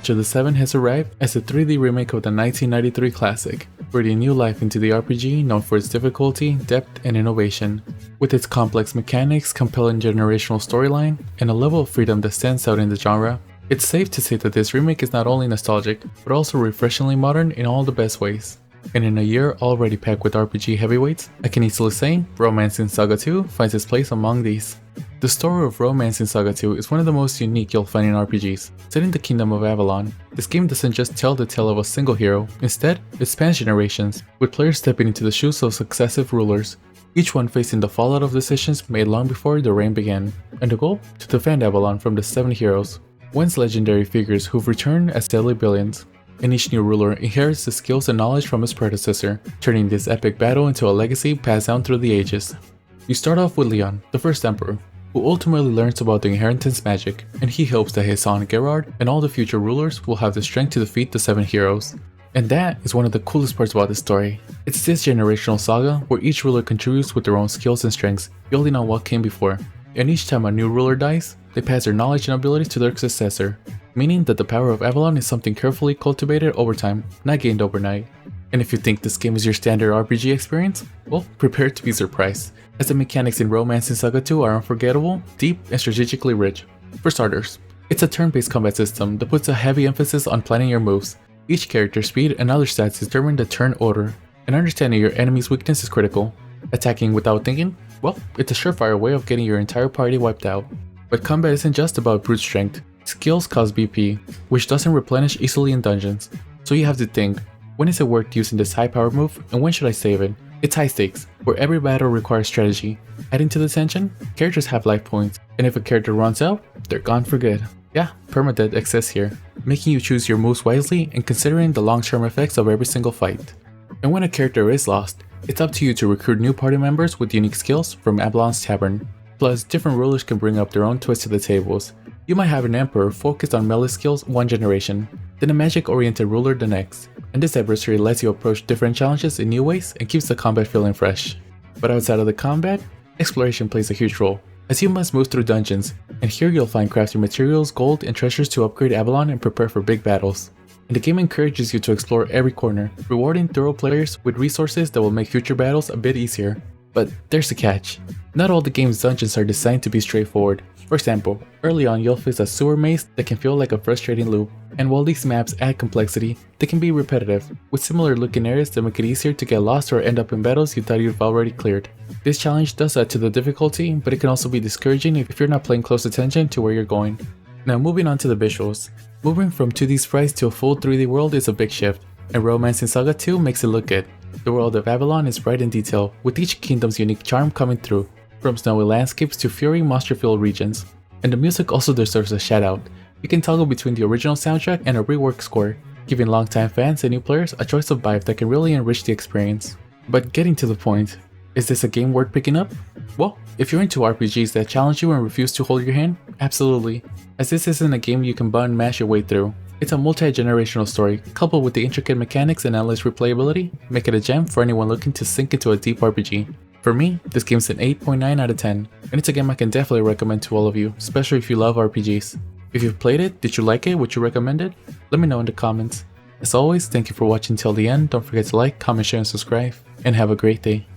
Chapter the 7 has arrived as a 3D remake of the 1993 classic, breathing new life into the RPG known for its difficulty, depth, and innovation. With its complex mechanics, compelling generational storyline, and a level of freedom that stands out in the genre, it's safe to say that this remake is not only nostalgic, but also refreshingly modern in all the best ways. And in a year already packed with RPG heavyweights, I can easily say Romancing Saga 2 finds its place among these. The story of Romancing Saga 2 is one of the most unique you'll find in RPGs. Set in the Kingdom of Avalon, this game doesn't just tell the tale of a single hero, instead, it spans generations, with players stepping into the shoes of successive rulers, each one facing the fallout of decisions made long before the reign began, and the goal? To defend Avalon from the 7 heroes, once legendary figures who've returned as deadly billions. And each new ruler inherits the skills and knowledge from his predecessor, turning this epic battle into a legacy passed down through the ages. You start off with Leon, the first emperor, who ultimately learns about the inheritance magic, and he hopes that his son Gerard and all the future rulers will have the strength to defeat the 7 heroes. And that is one of the coolest parts about this story. It's this generational saga where each ruler contributes with their own skills and strengths, building on what came before. And each time a new ruler dies, they pass their knowledge and abilities to their successor, meaning that the power of Avalon is something carefully cultivated over time, not gained overnight. And if you think this game is your standard RPG experience, well, prepare to be surprised, as the mechanics in Romancing Saga 2 are unforgettable, deep, and strategically rich. For starters, it's a turn-based combat system that puts a heavy emphasis on planning your moves. Each character's speed and other stats determine the turn order, and understanding your enemy's weakness is critical. Attacking without thinking? Well, it's a surefire way of getting your entire party wiped out. But combat isn't just about brute strength. Skills cost BP, which doesn't replenish easily in dungeons, so you have to think, when is it worth using this high power move and when should I save it? It's high stakes, where every battle requires strategy. Adding to the tension, characters have life points, and if a character runs out, they're gone for good. Yeah, permadeath exists here, making you choose your moves wisely and considering the long-term effects of every single fight. And when a character is lost, it's up to you to recruit new party members with unique skills from Avalon's Tavern. Plus, different rulers can bring up their own twist to the tables. You might have an emperor focused on melee skills one generation, then a magic-oriented ruler the next, and this adversary lets you approach different challenges in new ways and keeps the combat feeling fresh. But outside of the combat, exploration plays a huge role, as you must move through dungeons, and here you'll find crafting materials, gold, and treasures to upgrade Avalon and prepare for big battles. And the game encourages you to explore every corner, rewarding thorough players with resources that will make future battles a bit easier. But there's a catch. Not all the game's dungeons are designed to be straightforward. For example, early on you'll face a sewer maze that can feel like a frustrating loop, and while these maps add complexity, they can be repetitive, with similar looking areas that make it easier to get lost or end up in battles you thought you've already cleared. This challenge does add to the difficulty, but it can also be discouraging if you're not paying close attention to where you're going. Now moving on to the visuals. Moving from 2D sprites to a full 3D world is a big shift, and Romancing Saga 2 makes it look good. The world of Avalon is bright in detail, with each kingdom's unique charm coming through, from snowy landscapes to fury monster-filled regions. And the music also deserves a shout out. You can toggle between the original soundtrack and a reworked score, giving longtime fans and new players a choice of vibe that can really enrich the experience. But getting to the point, is this a game worth picking up? Well, if you're into RPGs that challenge you and refuse to hold your hand, absolutely, as this isn't a game you can button mash your way through. It's a multi-generational story, coupled with the intricate mechanics and endless replayability, make it a gem for anyone looking to sink into a deep RPG. For me, this game's an 8.9 out of 10, and it's a game I can definitely recommend to all of you, especially if you love RPGs. If you've played it, did you like it? Would you recommend it? Let me know in the comments. As always, thank you for watching till the end. Don't forget to like, comment, share, and subscribe, and have a great day.